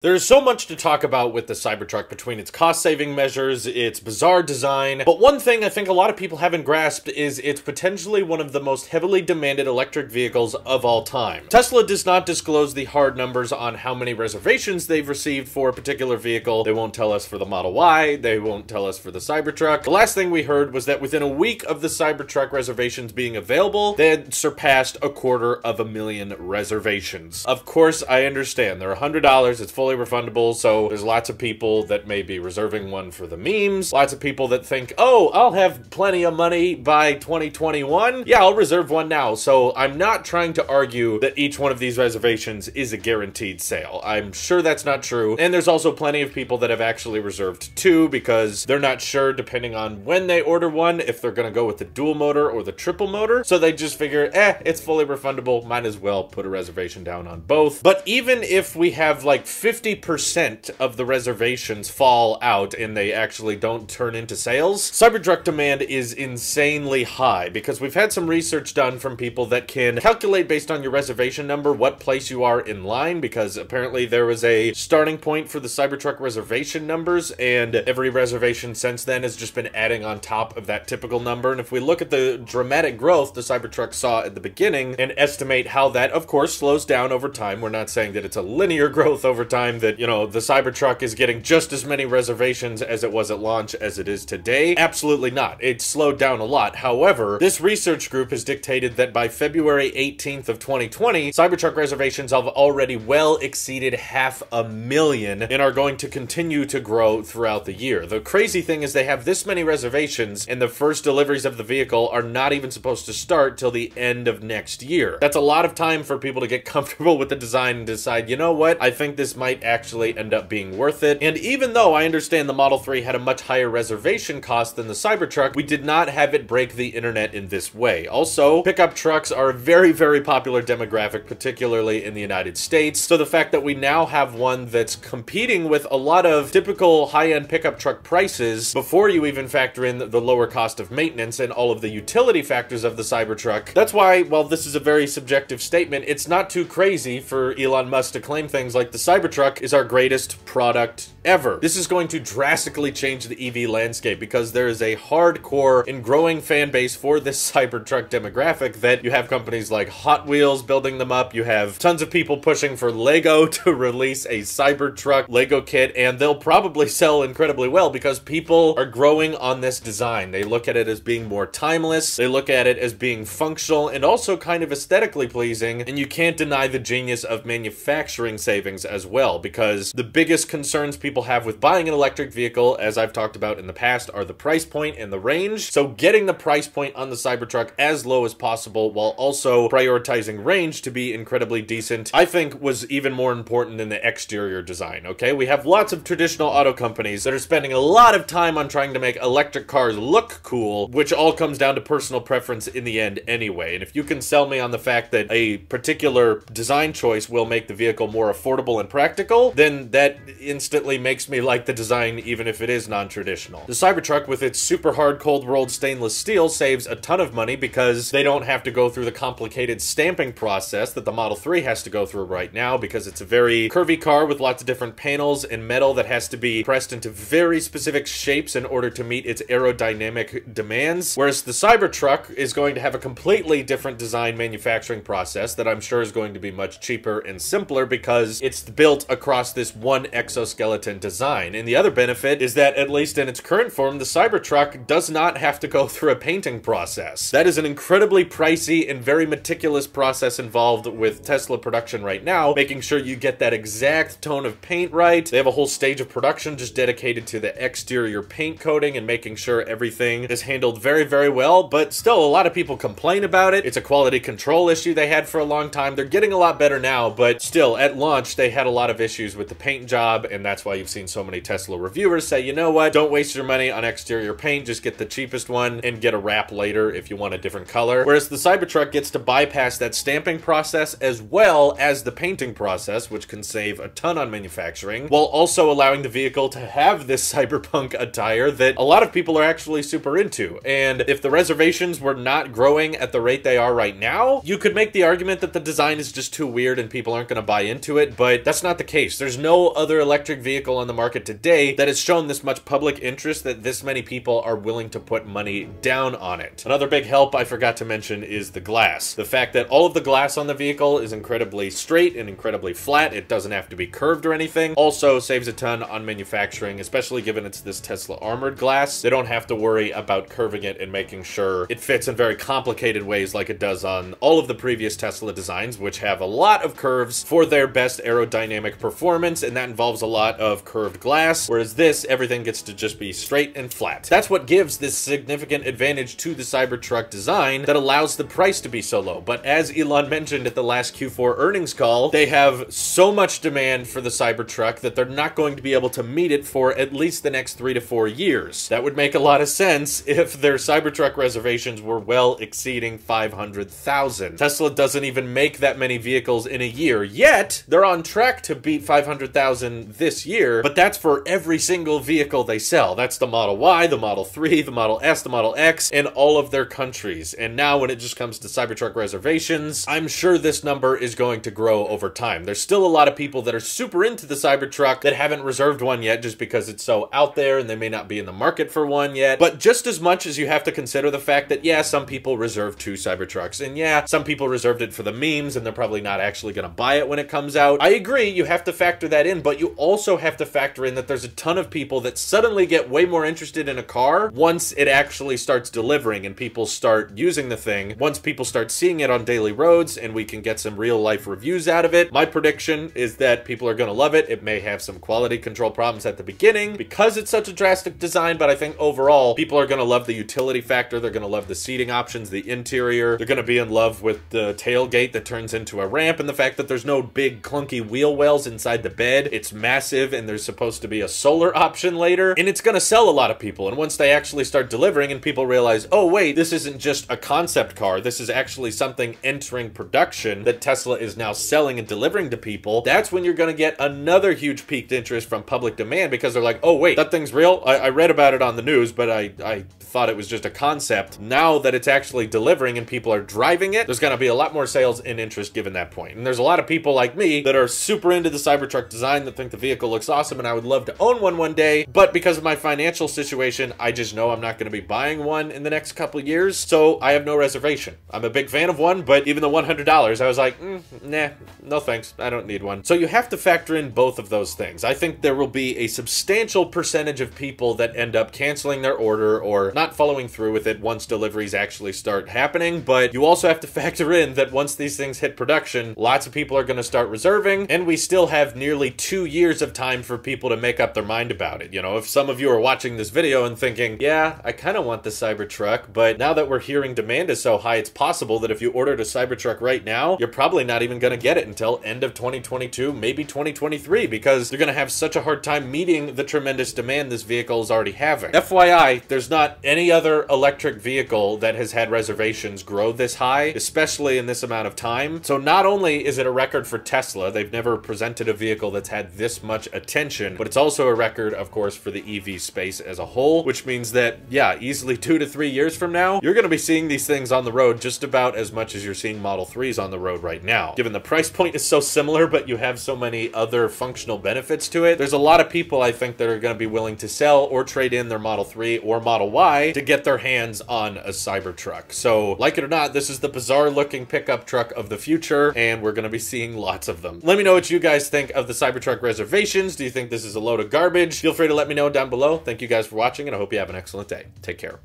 There's so much to talk about with the Cybertruck between its cost-saving measures, its bizarre design, but one thing I think a lot of people haven't grasped is it's potentially one of the most heavily demanded electric vehicles of all time. Tesla does not disclose the hard numbers on how many reservations they've received for a particular vehicle. They won't tell us for the Model Y, they won't tell us for the Cybertruck. The last thing we heard was that within a week of the Cybertruck reservations being available, they had surpassed 250,000 reservations. Of course, I understand, they're $100, it's fully refundable, so there's lots of people that may be reserving one for the memes, lots of people that think, oh, I'll have plenty of money by 2021, yeah, I'll reserve one now. So I'm not trying to argue that each one of these reservations is a guaranteed sale. I'm sure that's not true, and there's also plenty of people that have actually reserved two because they're not sure, depending on when they order one, if they're gonna go with the dual motor or the triple motor, so they just figure, it's fully refundable, might as well put a reservation down on both. But even if we have like 50% of the reservations fall out and they actually don't turn into sales, Cybertruck demand is insanely high because we've had some research done from people that can calculate based on your reservation number what place you are in line, because apparently there was a starting point for the Cybertruck reservation numbers and every reservation since then has just been adding on top of that typical number. And if we look at the dramatic growth the Cybertruck saw at the beginning and estimate how that of course slows down over time, we're not saying that it's a linear growth over time, that, you know, the Cybertruck is getting just as many reservations as it was at launch as it is today. Absolutely not. It slowed down a lot. However, this research group has dictated that by February 18th of 2020, Cybertruck reservations have already well exceeded 500,000 and are going to continue to grow throughout the year. The crazy thing is they have this many reservations and the first deliveries of the vehicle are not even supposed to start till the end of next year. That's a lot of time for people to get comfortable with the design and decide, you know what, I think this might actually end up being worth it. And even though I understand the Model 3 had a much higher reservation cost than the Cybertruck, we did not have it break the internet in this way. Also, pickup trucks are a very, very popular demographic, particularly in the United States. So the fact that we now have one that's competing with a lot of typical high-end pickup truck prices before you even factor in the lower cost of maintenance and all of the utility factors of the Cybertruck, that's why, while this is a very subjective statement, it's not too crazy for Elon Musk to claim things like the Cybertruck is our greatest product ever. This is going to drastically change the EV landscape because there is a hardcore and growing fan base for this Cybertruck demographic that you have companies like Hot Wheels building them up, you have tons of people pushing for Lego to release a Cybertruck Lego kit, and they'll probably sell incredibly well because people are growing on this design. They look at it as being more timeless, they look at it as being functional and also kind of aesthetically pleasing, and you can't deny the genius of manufacturing savings as well, because the biggest concerns people have with buying an electric vehicle, as I've talked about in the past, are the price point and the range. So getting the price point on the Cybertruck as low as possible while also prioritizing range to be incredibly decent, I think was even more important than the exterior design, okay? We have lots of traditional auto companies that are spending a lot of time on trying to make electric cars look cool, which all comes down to personal preference in the end anyway. And if you can sell me on the fact that a particular design choice will make the vehicle more affordable and practical, then that instantly makes me like the design even if it is non-traditional. The Cybertruck with its super hard cold rolled stainless steel saves a ton of money because they don't have to go through the complicated stamping process that the Model 3 has to go through right now, because it's a very curvy car with lots of different panels and metal that has to be pressed into very specific shapes in order to meet its aerodynamic demands, whereas the Cybertruck is going to have a completely different design manufacturing process that I'm sure is going to be much cheaper and simpler because it's built across this one exoskeleton design. And the other benefit is that, at least in its current form, the Cybertruck does not have to go through a painting process. That is an incredibly pricey and very meticulous process involved with Tesla production right now, making sure you get that exact tone of paint right. They have a whole stage of production just dedicated to the exterior paint coating and making sure everything is handled very, very well, but still a lot of people complain about it. It's a quality control issue they had for a long time. They're getting a lot better now, but still, at launch, they had a lot of issues with the paint job, and that's why you've seen so many Tesla reviewers say, you know what, don't waste your money on exterior paint, just get the cheapest one and get a wrap later if you want a different color. Whereas the Cybertruck gets to bypass that stamping process as well as the painting process, which can save a ton on manufacturing, while also allowing the vehicle to have this cyberpunk attire that a lot of people are actually super into. And if the reservations were not growing at the rate they are right now, you could make the argument that the design is just too weird and people aren't going to buy into it, but that's not the case. There's no other electric vehicle on the market today that has shown this much public interest that this many people are willing to put money down on it. Another big help I forgot to mention is the glass. The fact that all of the glass on the vehicle is incredibly straight and incredibly flat. It doesn't have to be curved or anything. Also saves a ton on manufacturing, especially given it's this Tesla armored glass. They don't have to worry about curving it and making sure it fits in very complicated ways like it does on all of the previous Tesla designs, which have a lot of curves for their best aerodynamic performance, and that involves a lot of curved glass, whereas this, everything gets to just be straight and flat. That's what gives this significant advantage to the Cybertruck design that allows the price to be so low. But as Elon mentioned at the last Q4 earnings call, they have so much demand for the Cybertruck that they're not going to be able to meet it for at least the next 3 to 4 years. That would make a lot of sense if their Cybertruck reservations were well exceeding 500,000. Tesla doesn't even make that many vehicles in a year, yet they're on track to beat 500,000 this year, but that's for every single vehicle they sell. That's the Model Y, the Model 3, the Model S, the Model X, in all of their countries. And now when it just comes to Cybertruck reservations, I'm sure this number is going to grow over time. There's still a lot of people that are super into the Cybertruck that haven't reserved one yet just because it's so out there and they may not be in the market for one yet. But just as much as you have to consider the fact that, yeah, some people reserved 2 Cybertrucks, and yeah, some people reserved it for the memes and they're probably not actually going to buy it when it comes out. I agree, you have to factor that in, but you also have to factor in that there's a ton of people that suddenly get way more interested in a car once it actually starts delivering and people start using the thing. Once people start seeing it on daily roads and we can get some real life reviews out of it, my prediction is that people are going to love it. It may have some quality control problems at the beginning because it's such a drastic design, but I think overall people are going to love the utility factor. They're going to love the seating options, the interior. They're going to be in love with the tailgate that turns into a ramp and the fact that there's no big clunky wheel wells inside the bed. It's massive and there's supposed to be a solar option later, and it's going to sell a lot of people. And once they actually start delivering and people realize, oh wait, this isn't just a concept car, this is actually something entering production that Tesla is now selling and delivering to people, that's when you're going to get another huge peaked interest from public demand, because they're like, oh wait, that thing's real? I read about it on the news, but I thought it was just a concept. Now that it's actually delivering and people are driving it, there's going to be a lot more sales and interest given that point. And there's a lot of people like me that are super into the Cybertruck design, that think the vehicle looks awesome and I would love to own one day, but because of my financial situation, I just know I'm not going to be buying one in the next couple years, so I have no reservation. I'm a big fan of one, but even the $100, I was like, nah, no thanks, I don't need one. So you have to factor in both of those things. I think there will be a substantial percentage of people that end up canceling their order or not following through with it once deliveries actually start happening, but you also have to factor in that once these things hit production, lots of people are going to start reserving, and we still have nearly 2 years of time for people to make up their mind about it. You know, if some of you are watching this video and thinking, yeah, I kind of want the Cybertruck, but now that we're hearing demand is so high, it's possible that if you ordered a Cybertruck right now, you're probably not even going to get it until end of 2022, maybe 2023, because you're going to have such a hard time meeting the tremendous demand this vehicle is already having. FYI, there's not any other electric vehicle that has had reservations grow this high, especially in this amount of time. So not only is it a record for Tesla, they've never presented a vehicle that's had this much attention, but it's also a record, of course, for the EV space as a whole, which means that, yeah, easily 2 to 3 years from now, you're going to be seeing these things on the road just about as much as you're seeing Model 3s on the road right now. Given the price point is so similar, but you have so many other functional benefits to it, there's a lot of people, I think, that are going to be willing to sell or trade in their Model 3 or Model Y to get their hands on a Cybertruck. So, like it or not, this is the bizarre looking pickup truck of the future, and we're going to be seeing lots of them. Let me know what you guys think of the Cybertruck reservations. Do you think this is a load of garbage? Feel free to let me know down below. Thank you guys for watching, and I hope you have an excellent day. Take care.